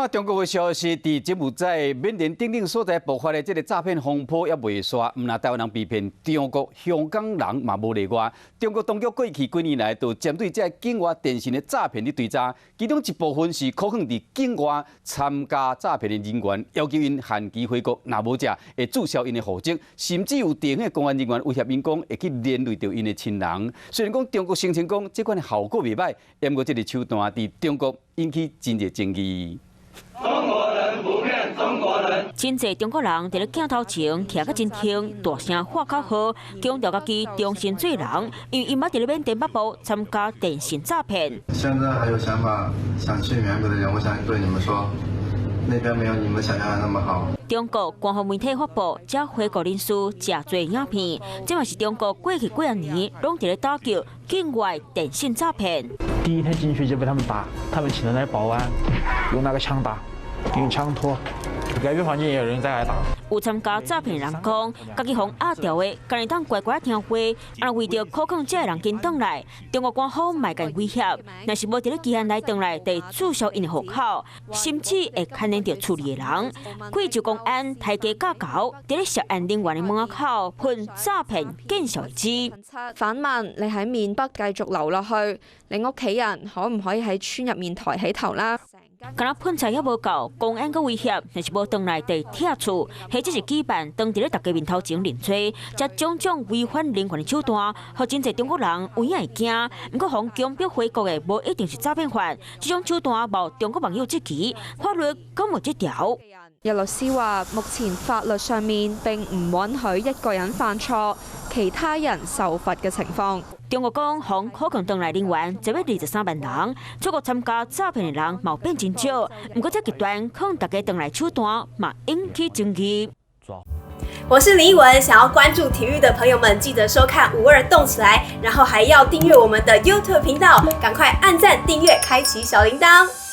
看中国的消息，伫柬埔寨、缅甸等等所在爆发的这个诈骗风波也未煞，唔那台湾人被骗，中国香港人嘛无例外。中国当局过去几年来，就针对这境外电信的诈骗的追查，其中一部分是可能伫境外参加诈骗的人员，要求因限期回国，若无者会注销因的户籍，甚至有地方的公安人员威胁因讲会去连累到因的亲人。虽然讲中国声称讲这款的效果袂歹，不过这个手段伫中国引起真热争议。 中国人不骗中国人。真侪中国人伫咧镜头前徛个真挺，大声喊口号，强调家己忠心做人，因为伊捌伫咧缅甸北部参加电信诈骗。现在还有想法想去缅北的人，我想对你们说，那边没有你们想象的那么好。 中国官方媒体发布，这回国人数真侪影片，这嘛是中国过去几啊年拢伫咧打击境外电信诈骗。第一天进去就被他们打，他们请的那个保安用那个枪打，用枪托，改变环境也有人在挨打。 有参加诈骗的人讲，家己互压掉的，家己当乖乖听话，啊为着可抗这个人跟转来，中国官方卖甲威胁，若是无伫咧期限内转来，得注销因的户口，甚至会牵连到处理的人。贵州公安抬价架高，伫咧涉案人员的门口喷诈骗见效之。反問你喺緬北繼續留落去，你屋企人可唔可以喺村入面抬起頭啦？ 敢若噴柴也無夠，公安個威脅，若是無轉來地拆厝，或者是舉辦當佇咧大家面頭前認罪，這種種違反人權的手段，互真濟中國人有影會驚。不過，向強迫回國的無一定是詐騙犯，這種手段無中國網友支持，法律講無這條。有律師話，目前法律上面並唔允許一個人犯錯，其他人受罰嘅情況。 中國講，向可能轉來人員123萬人，出國參加詐騙的人冇變真少。不過，這極端可能大家轉來手段嘛引起爭議。我是林依文，想要關注體育的朋友們，記得收看52動起來，然後還要訂閱我們的 YouTube 頻道，趕快按讚、訂閱、開啟小鈴鐺。